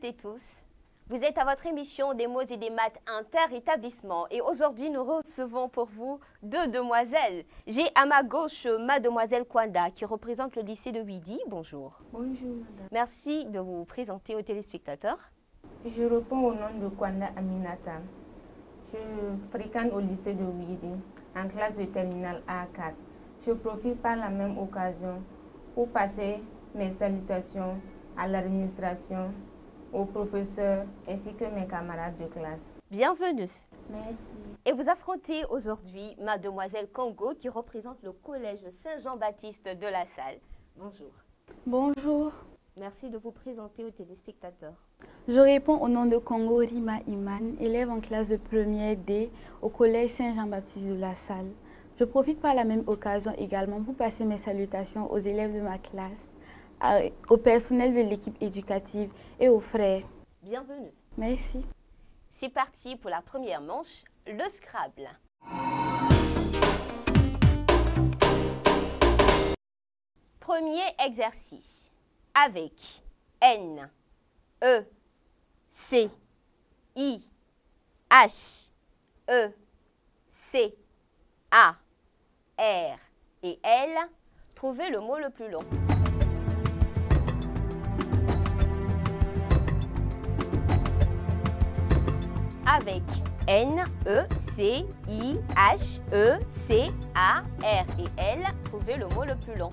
toutes et tous. Vous êtes à votre émission des mots et des maths inter-établissement et aujourd'hui nous recevons pour vous deux demoiselles. J'ai à ma gauche mademoiselle Kwanda qui représente le lycée de Ouidi. Bonjour. Bonjour madame. Merci de vous présenter aux téléspectateurs. Je réponds au nom de Kwanda Aminata. Je fréquente au lycée de Ouidi en classe de terminale A4. Je profite par la même occasion pour passer mes salutations à l'administration, aux professeurs ainsi que mes camarades de classe. Bienvenue. Merci. Et vous affrontez aujourd'hui mademoiselle Congo qui représente le collège Saint-Jean-Baptiste de La Salle. Bonjour. Bonjour. Merci de vous présenter aux téléspectateurs. Je réponds au nom de Congo Rima Iman, élève en classe de première D au collège Saint-Jean-Baptiste de La Salle. Je profite par la même occasion également pour passer mes salutations aux élèves de ma classe, au personnel de l'équipe éducative et aux frères. Bienvenue. Merci. C'est parti pour la première manche, le Scrabble. Premier exercice avec N, E, C, I, H, E, C, A, R et L. Trouvez le mot le plus long. Avec N, E, C, I, H, E, C, A, R et L, trouvez le mot le plus long.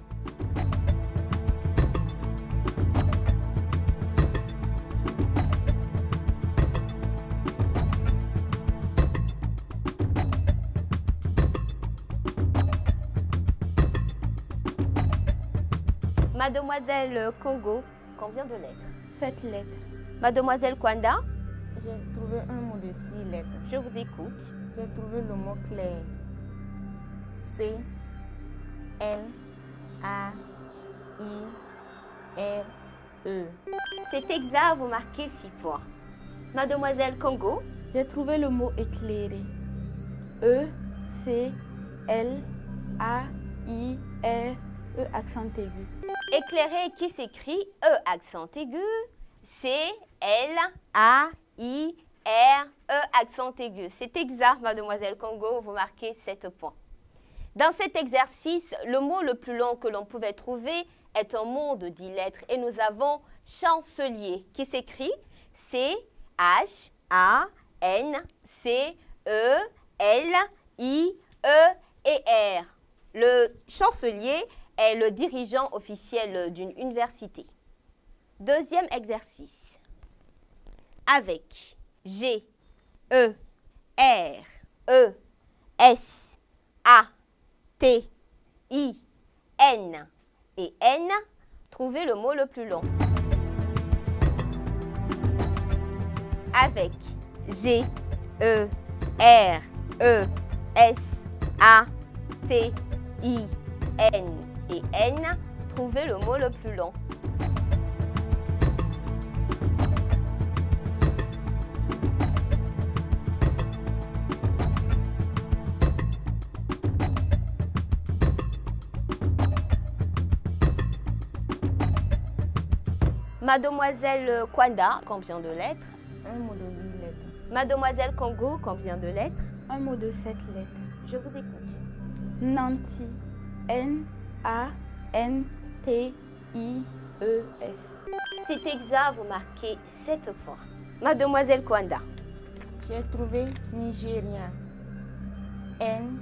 Mademoiselle Congo, combien de lettres? 7 lettres. Mademoiselle Kwanda, J'ai trouvé un mot de 6 lettres. je vous écoute. J'ai trouvé le mot clair. C, L, A, I, R, E. C'est exact, vous marquez 6 points. Mademoiselle Congo, J'ai trouvé le mot éclairé. E, C, L, A, I, R, E accent aigu. éclairé qui s'écrit E accent aigu, C, L, A, I, R, E accent aigu. C'est exact, Mademoiselle Congo, vous marquez 7 points. Dans cet exercice, le mot le plus long que l'on pouvait trouver est un mot de 10 lettres et nous avons chancelier qui s'écrit C, H, A, N, C, E, L, I, E et R. Le chancelier est le dirigeant officiel d'une université. Deuxième exercice. Avec G, E, R, E, S, A, T, I, N et N, trouvez le mot le plus long. Avec G, E, R, E, S, A, T, I, N et N, trouvez le mot le plus long. Mademoiselle Kwanda, combien de lettres? Un mot de 8 lettres. Mademoiselle Congo, combien de lettres? Un mot de 7 lettres. Je vous écoute. Nanti. N, A, N, T, I, E, S. C'est exact, vous marquez 7 points. Mademoiselle Kwanda. J'ai trouvé Nigérien. N,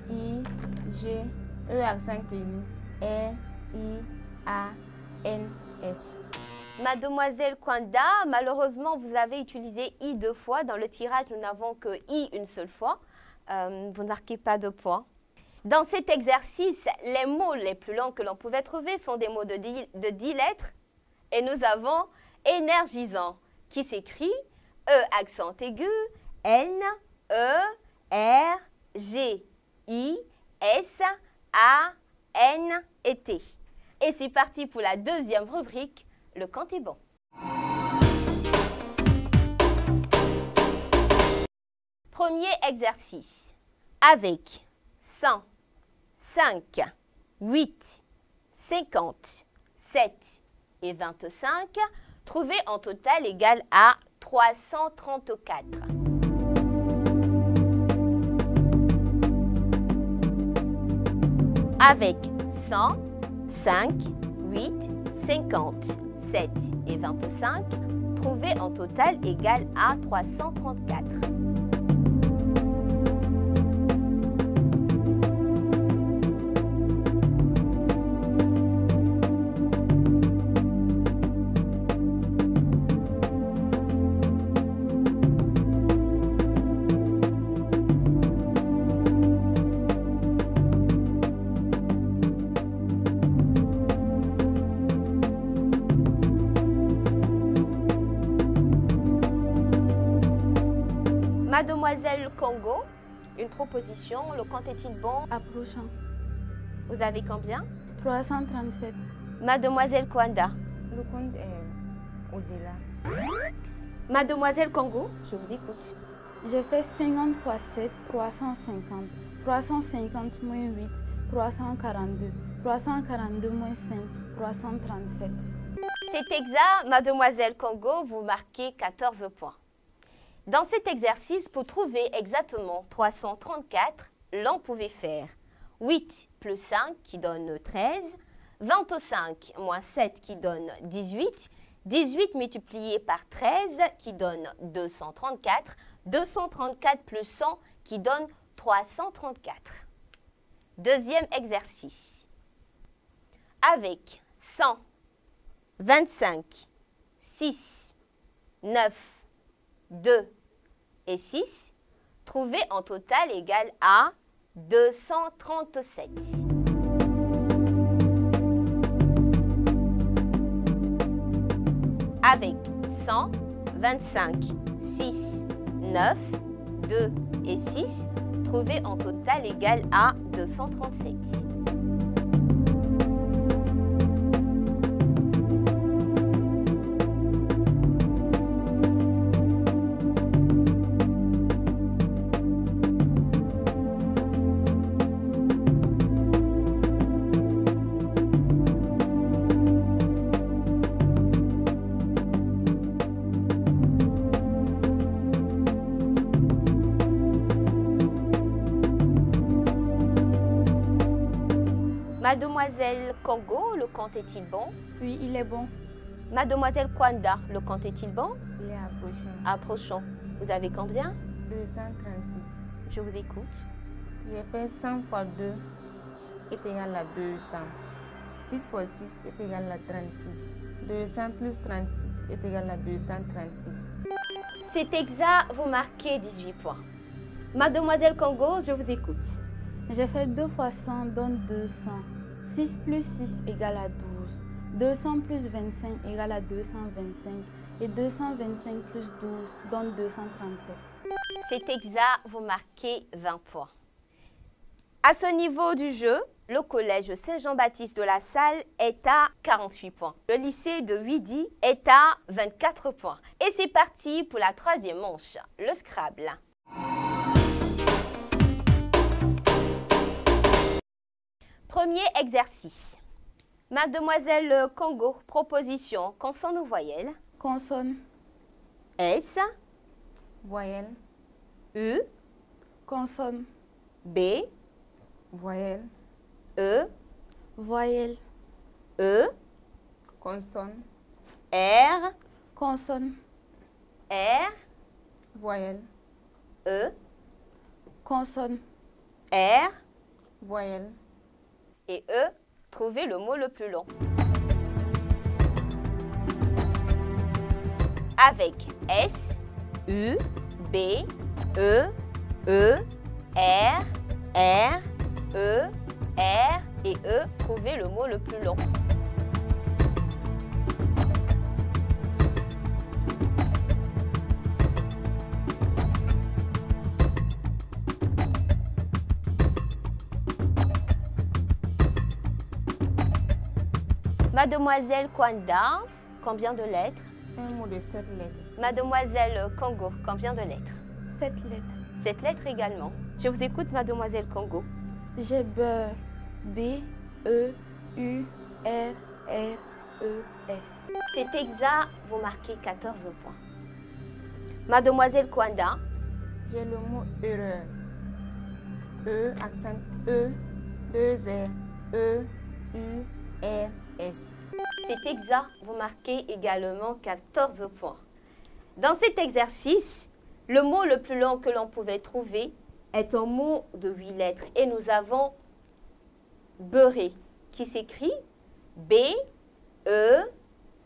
I, G, E accent aigu, R, I, A, N, S. Mademoiselle Kwanda, malheureusement, vous avez utilisé I 2 fois. Dans le tirage, nous n'avons que I une seule fois. Vous ne marquez pas de points. Dans cet exercice, les mots les plus longs que l'on pouvait trouver sont des mots de 10 lettres. Et nous avons énergisant, qui s'écrit E accent aigu, N, E, R, G, I, S, A, N et T. Et c'est parti pour la deuxième rubrique, le compte est bon. Premier exercice. Avec 100, 5, 8, 50, 7 et 25, Trouver en total égal à 334. Avec 100, 5, 8, 50, 7 et 25, trouver en total égal à 334. Mademoiselle Congo, une proposition, le compte est-il bon? Approchant. Vous avez combien? 337. Mademoiselle Kwanda. Le compte est au-delà. Mademoiselle Congo, je vous écoute. J'ai fait 50 fois 7, 350. 350 moins 8, 342. 342 moins 5, 337. C'est exact, Mademoiselle Congo, vous marquez 14 points. Dans cet exercice, pour trouver exactement 334, l'on pouvait faire 8 plus 5 qui donne 13, 25 moins 7 qui donne 18, 18 multiplié par 13 qui donne 234, 234 plus 100 qui donne 334. Deuxième exercice. Avec 100, 25, 6, 9, 2 et 6, trouver en total égal à 237. Avec 100, 25, 6, 9, 2 et 6, trouver en total égal à 237. Mademoiselle Congo, le compte est-il bon? Oui, il est bon. Mademoiselle Kwanda, le compte est-il bon? Il est approchant. Approchons. Vous avez combien? 236. Je vous écoute. J'ai fait 100 fois 2 est égal à 200. 6 fois 6 est égal à 36. 200 plus 36 est égal à 236. C'est exact, vous marquez 18 points. Mademoiselle Congo, je vous écoute. J'ai fait 2 fois 100 donne 200. 6 plus 6 égale à 12. 200 plus 25 égale à 225. Et 225 plus 12 donne 237. C'est exact, vous marquez 20 points. À ce niveau du jeu, le collège Saint-Jean-Baptiste de la Salle est à 48 points. Le lycée de Ouidy est à 24 points. Et c'est parti pour la troisième manche, le Scrabble. Premier exercice. Mademoiselle Congo, proposition, consonne ou voyelle? Consonne. S, Voyelle. U, Consonne. B, Voyelle. E, Voyelle. E, Consonne. R, Consonne. R, Voyelle. E, Consonne. R Voyelle. et E. Trouvez le mot le plus long. Avec S, U, B, E, R, R, E, R et E. Trouvez le mot le plus long. Mademoiselle Kwanda, combien de lettres? Un mot de 7 lettres. Mademoiselle Congo, combien de lettres? 7 lettres. 7 lettres également. Je vous écoute, Mademoiselle Congo. J'ai beurre. B, E, U, R, R, E, S. C'est exact, vous marquez 14 points. Mademoiselle Kwanda. J'ai le mot erreur. E, accent E, 2 R, E, U, R, S. C'est exact, vous marquez également 14 points. Dans cet exercice, le mot le plus long que l'on pouvait trouver est un mot de 8 lettres. Et nous avons beurré, qui s'écrit B, E,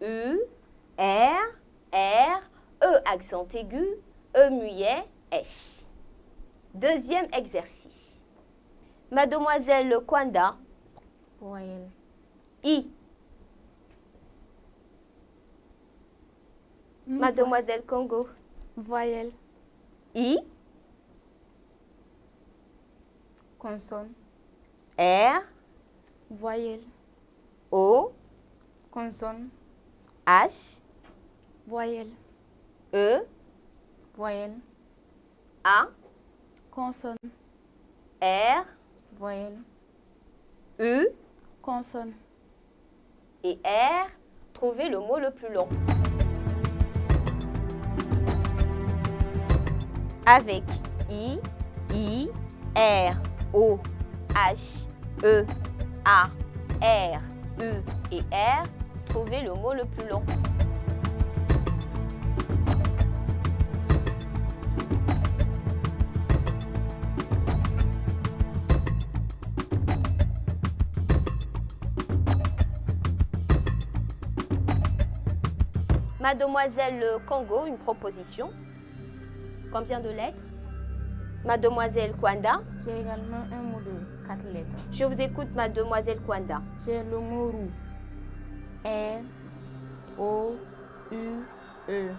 U, R, R, E accent aigu, E muet, S. Deuxième exercice. Mademoiselle Kwanda. Voyelle. I. Mademoiselle Congo. Voyelle. I. Consonne. R. Voyelle. O. Consonne. H. Voyelle. E. Voyelle. A. Consonne. R. Voyelle. U. Consonne. Et R. Trouvez le mot le plus long. Avec I, R, O, H, E, A, R, U et R, trouvez le mot le plus long. Mademoiselle Congo, une proposition. Combien de lettres? Mademoiselle Kwanda. J'ai également un mot de 4 lettres. Je vous écoute, Mademoiselle Kwanda. J'ai le mot roue. R, O, U, E.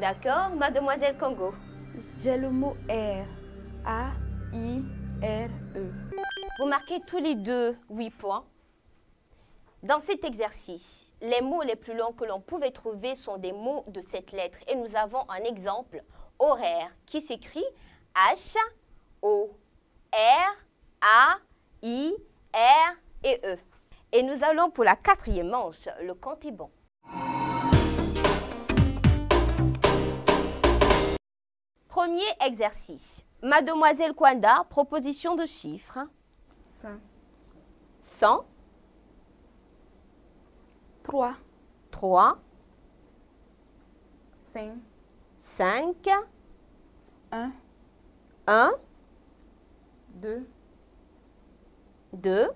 D'accord. Mademoiselle Congo. J'ai le mot R. A, I, R, E. Vous marquez tous les deux 8 points. Dans cet exercice, les mots les plus longs que l'on pouvait trouver sont des mots de cette lettre. Et nous avons un exemple, horaire, qui s'écrit H, O, R, A, I, R et E. Et nous allons pour la 4e manche, le compte est bon. Premier exercice. Mademoiselle Kwanda, proposition de chiffres. 100. 100. 3. 3. 5. 5. 1. 1. 2. 2.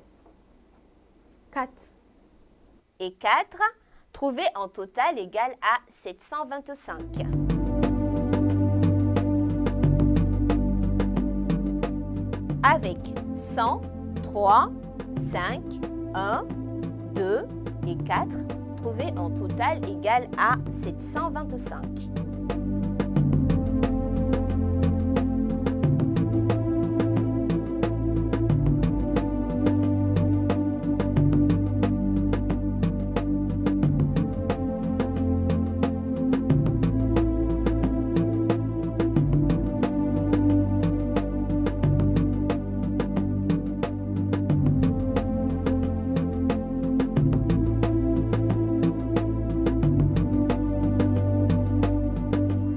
4. Et 4. Trouver en total égal à 725. Avec 100, 3, 5, 1, 2 et 4, trouver en total égal à 725.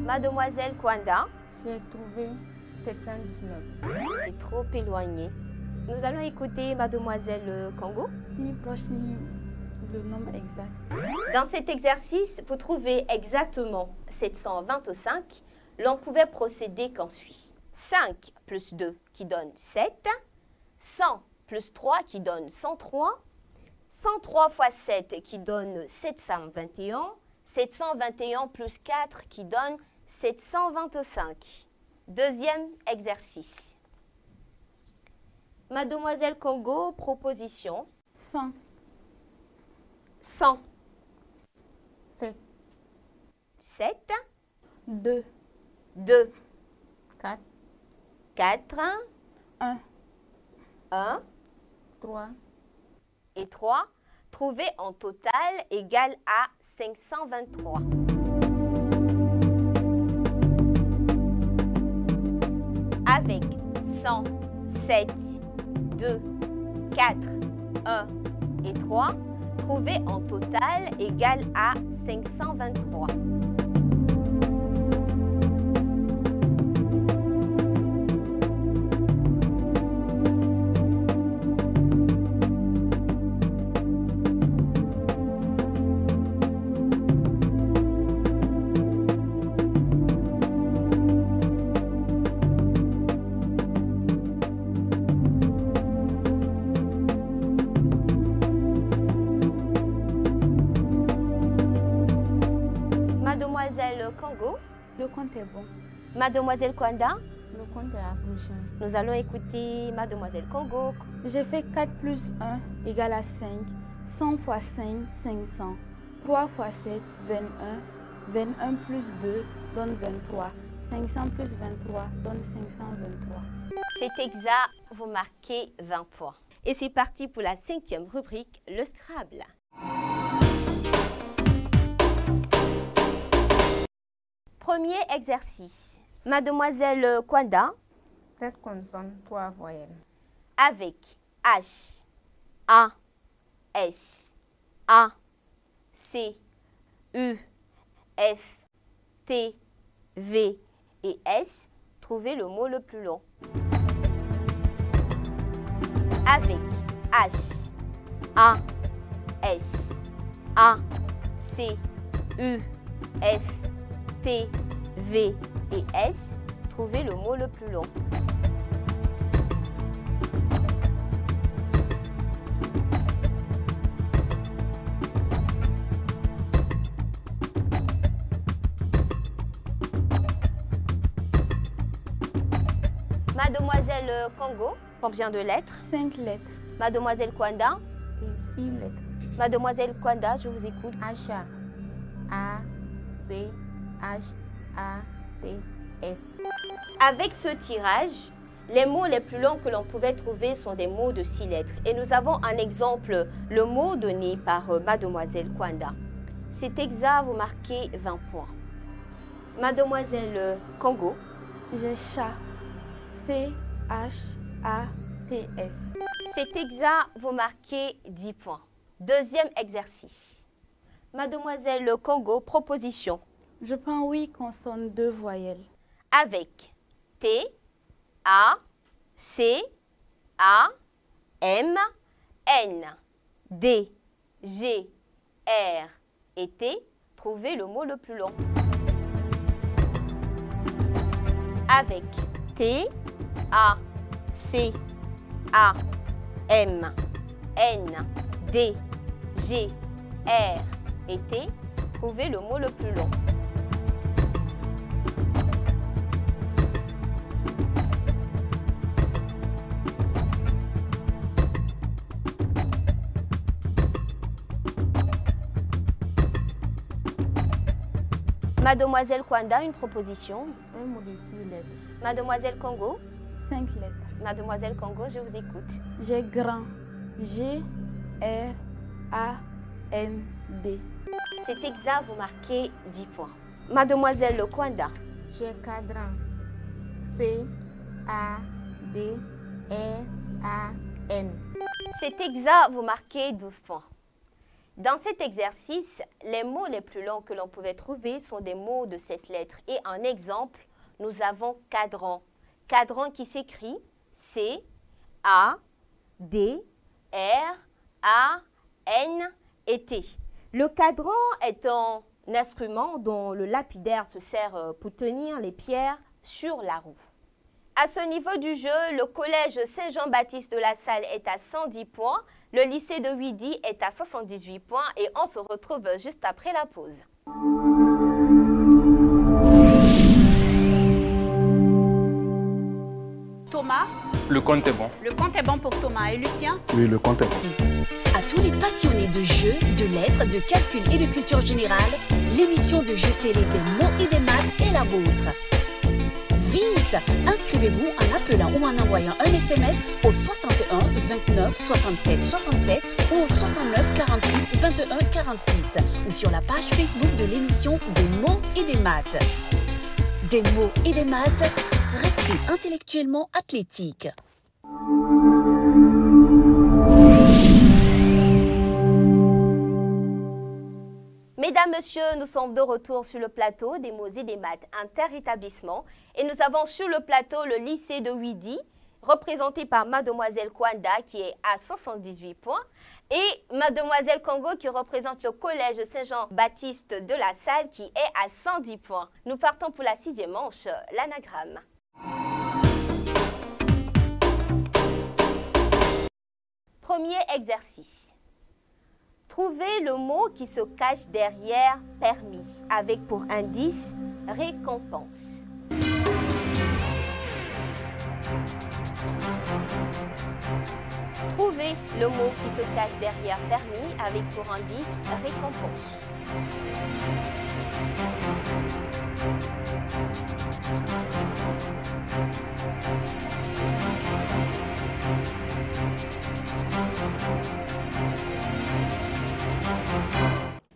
Mademoiselle Kwanda. J'ai trouvé 719. C'est trop éloigné. Nous allons écouter Mademoiselle Congo. Ni proche ni le nombre exact. Dans cet exercice, pour trouver exactement 725, l'on pouvait procéder comme suit. 5 plus 2 qui donne 7, 100 plus 3 qui donne 103, 103 fois 7 qui donne 721, 721 plus 4 qui donne 725. Deuxième exercice. Mademoiselle Congo, proposition. 100. 100. 7. 7. 2. 2. 4. 4. 1. 1. 3. Et 3. Trouver en total égal à 523. Avec 100, 7, 2, 4, 1 et 3, trouvé en total égale à 523. Mademoiselle Congo, Le compte est bon. Mademoiselle Kwanda, Le compte est approchant. nous allons écouter Mademoiselle Congo. J'ai fait 4 plus 1 égale à 5. 100 fois 5, 500. 3 fois 7, 21. 21 plus 2 donne 23. 500 plus 23 donne 523. C'est exact, vous marquez 20 points. Et c'est parti pour la 5e rubrique, le Scrabble. Premier exercice. Mademoiselle Kwanda, 7 consonnes, 3 voyelles. avec H, A, S, A, C, U, F, T, V et S, trouvez le mot le plus long. Avec H, A, S, A, C, U, F, T, V et S, trouvez le mot le plus long. Mademoiselle Congo, combien de lettres? 5 lettres. Mademoiselle Kwanda, Et 6 lettres. Mademoiselle Kwanda, je vous écoute. H, A, C, H, A, T, S. Avec ce tirage, les mots les plus longs que l'on pouvait trouver sont des mots de 6 lettres. Et nous avons un exemple, le mot donné par Mademoiselle Kwanda. C'est exact, vous marquez 20 points. Mademoiselle Congo, J'ai chat. C, H, A, T, S. c'est exact, vous marquez 10 points. Deuxième exercice. Mademoiselle Congo, proposition. Je prends 8 consonnes, 2 voyelles. Avec T, A, C, A, M, N, D, G, R et T, trouvez le mot le plus long. Avec T, A, C, A, M, N, D, G, R et T, trouvez le mot le plus long. Mademoiselle Kwanda, une proposition. Un mot de 6 lettres. Mademoiselle Congo. 5 lettres. Mademoiselle Congo, je vous écoute. J'ai grand. G, R, A, N, D. C'est exact, vous marquez 10 points. Mademoiselle Kwanda. J'ai cadran. C, A, D, R, A, N. C'est exact, vous marquez 12 points. Dans cet exercice, les mots les plus longs que l'on pouvait trouver sont des mots de cette lettre. Et en exemple, nous avons cadran. Cadran qui s'écrit C, A, D, R, A, N et T. Le cadran est un instrument dont le lapidaire se sert pour tenir les pierres sur la roue. À ce niveau du jeu, le collège Saint-Jean-Baptiste de la Salle est à 110 points, le lycée de Ouidy est à 78 points et on se retrouve juste après la pause. Thomas, Le compte est bon. le compte est bon pour Thomas et Lucien. Oui, le compte est bon. À tous les passionnés de jeux, de lettres, de calcul et de culture générale, l'émission de jeux télé des mots et des maths est la vôtre. Vite, inscrivez-vous en appelant ou en envoyant un SMS au 61 29 67 67 ou au 69 46 21 46 ou sur la page Facebook de l'émission des mots et des maths. Des mots et des maths, restez intellectuellement athlétique. Mesdames, Messieurs, nous sommes de retour sur le plateau des mots et des maths inter-établissement et nous avons sur le plateau le lycée de Ouidi, représenté par Mademoiselle Kwanda qui est à 78 points et Mademoiselle Congo qui représente le collège Saint-Jean-Baptiste de la Salle qui est à 110 points. Nous partons pour la 6e manche, l'anagramme. Premier exercice. Trouvez le mot qui se cache derrière permis avec pour indice récompense. Trouvez le mot qui se cache derrière permis avec pour indice récompense.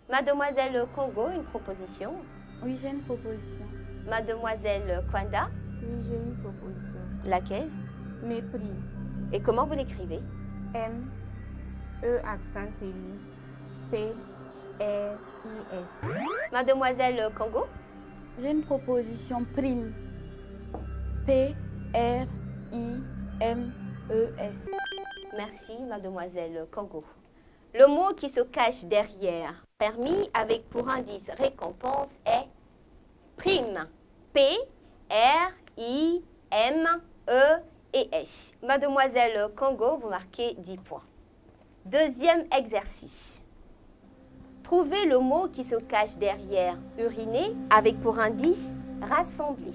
Mademoiselle Congo, une proposition. Oui, j'ai une proposition. Mademoiselle Kwanda. Oui, j'ai une proposition. Laquelle? Mépris. Et comment vous l'écrivez? M, E accent aigu, P, R, I, S. Mademoiselle Congo. J'ai une proposition prime. P, R, I, M, E, S. Merci, Mademoiselle Congo. Le mot qui se cache derrière permis avec pour indice récompense est prime. P, R, I, M, E et S. Mademoiselle Congo, vous marquez 10 points. Deuxième exercice. Trouvez le mot qui se cache derrière uriner avec pour indice rassembler.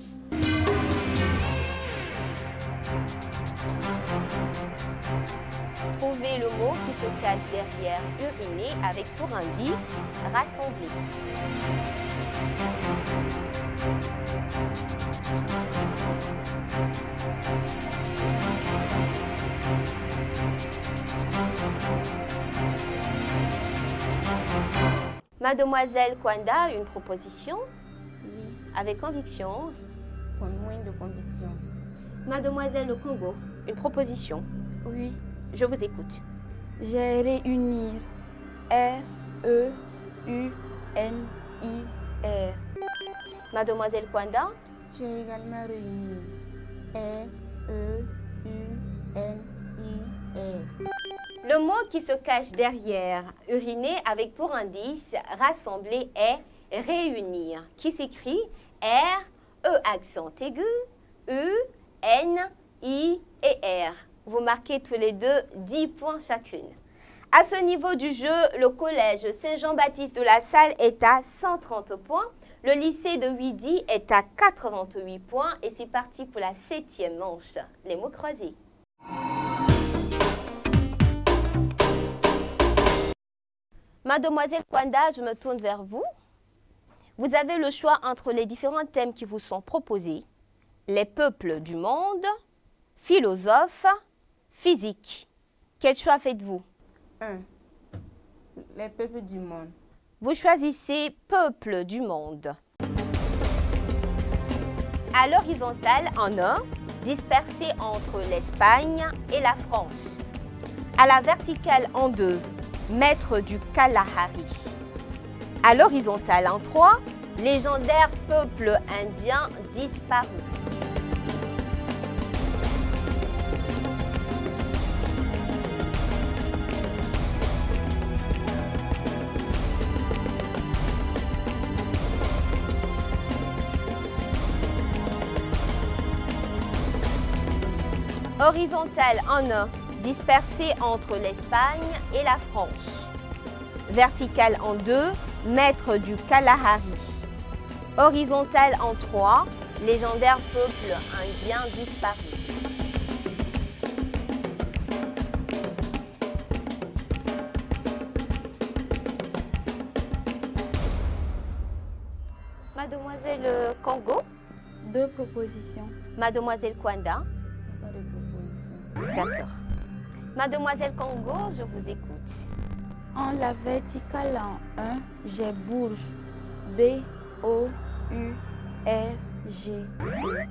Trouvez le mot qui se cache derrière uriner avec pour indice rassembler. Mademoiselle Kwanda, une proposition? Oui, Avec conviction. pour moins de conviction. Mademoiselle Congo, une proposition. Oui, Je vous écoute. j'ai réunir. R, E, U, N, I, R. Mademoiselle Kwanda, J'ai également réuni R, E, U, N, I, R. le mot qui se cache derrière uriner avec pour indice rassembler est réunir, qui s'écrit R, E accent aigu, U, N, I et R. Vous marquez tous les deux 10 points chacune. À ce niveau du jeu, le collège Saint-Jean-Baptiste de la Salle est à 130 points. Le lycée de Ouidi est à 88 points. Et c'est parti pour la 7e manche, les mots croisés. Mademoiselle Kwanda, je me tourne vers vous. Vous avez le choix entre les différents thèmes qui vous sont proposés. Les peuples du monde, philosophes, physique. Quel choix faites-vous? 1. Les peuples du monde. Vous choisissez peuple du monde. À l'horizontale, en 1, dispersé entre l'Espagne et la France. À la verticale, en 2, maître du Kalahari. À l'horizontale, en 3, légendaire peuple indien disparu. Horizontale en 1, dispersée entre l'Espagne et la France. Verticale en 2, maître du Kalahari. Horizontale en 3, légendaire peuple indien disparu. Mademoiselle Congo, 2 propositions. Mademoiselle Kwanda. Pas de proposition. D'accord. Mademoiselle Congo, je vous écoute. En la verticale en 1, j'ai Bourges. B, O, U, R, G, E.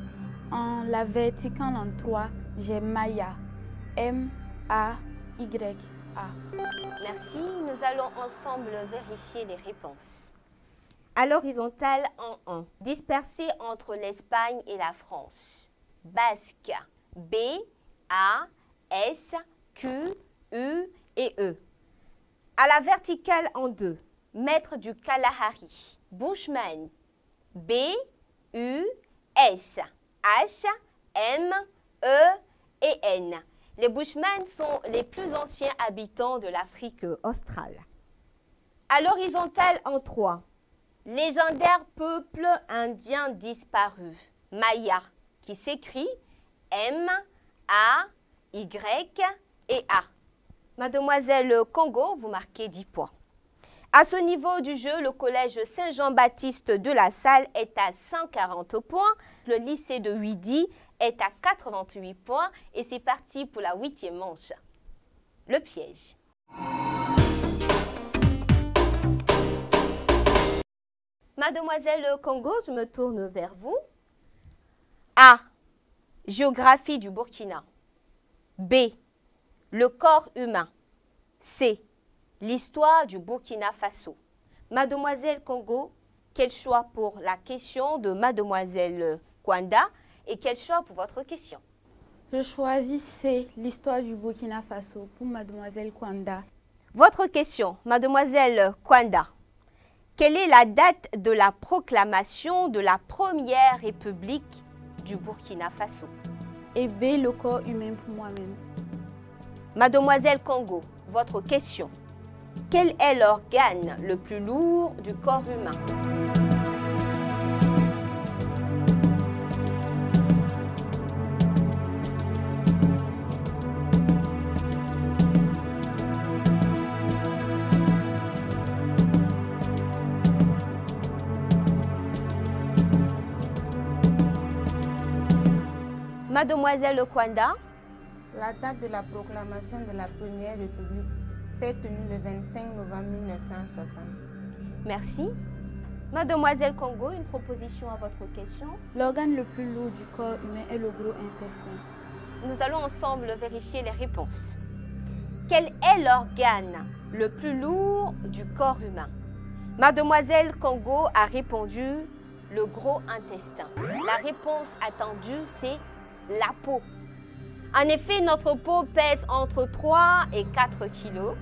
En la verticale en 3, j'ai Maya. M, A, Y, A. Merci. Nous allons ensemble vérifier les réponses. À l'horizontale en 1, dispersé entre l'Espagne et la France. Basque, B, A, S, Q, U et E. À la verticale en 2, maître du Kalahari. Bushman, B, U, S, H, M, E et N. Les Bushmen sont les plus anciens habitants de l'Afrique australe. À l'horizontale en 3, légendaire peuple indien disparu, Maya, qui s'écrit M, A, Y et A. Mademoiselle Congo, vous marquez 10 points. À ce niveau du jeu, le collège Saint-Jean-Baptiste de la Salle est à 140 points. Le lycée de Ouidy est à 88 points. Et c'est parti pour la 8e manche. Le piège. Mademoiselle Congo, je me tourne vers vous. A. Géographie du Burkina. B. Le corps humain. C. L'histoire du Burkina Faso. Mademoiselle Congo, quel choix pour la question de Mademoiselle Kwanda et quel choix pour votre question? Je choisis C, l'histoire du Burkina Faso, pour Mademoiselle Kwanda. Votre question, Mademoiselle Kwanda. Quelle est la date de la proclamation de la première république du Burkina Faso? Et B, le corps humain pour moi-même. Mademoiselle Congo, votre question. Quel est l'organe le plus lourd du corps humain? Mademoiselle Kwanda. La date de la proclamation de la Première République s'est tenue le 25 novembre 1960. Merci. Mademoiselle Congo, une proposition à votre question. L'organe le plus lourd du corps humain est le gros intestin. Nous allons ensemble vérifier les réponses. Quel est l'organe le plus lourd du corps humain? Mademoiselle Congo a répondu le gros intestin. La réponse attendue, c'est la peau. En effet, notre peau pèse entre 3 et 4 kilos.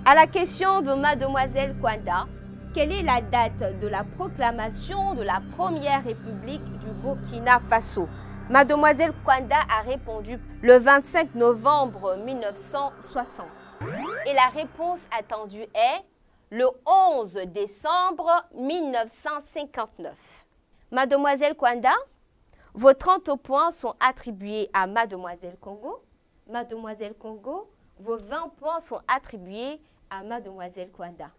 À la question de Mademoiselle Kwanda, quelle est la date de la proclamation de la Première République du Burkina Faso? Mademoiselle Kwanda a répondu le 25 novembre 1960. Et la réponse attendue est le 11 décembre 1959. Mademoiselle Kwanda, vos 30 points sont attribués à Mademoiselle Congo. Mademoiselle Congo, vos 20 points sont attribués à Mademoiselle Kwanda.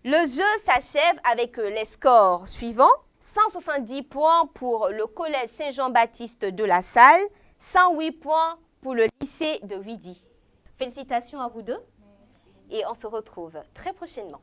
Le jeu s'achève avec les scores suivants. 170 points pour le collège Saint-Jean-Baptiste de la Salle, 108 points pour le lycée de Ouidy. Félicitations à vous deux et on se retrouve très prochainement.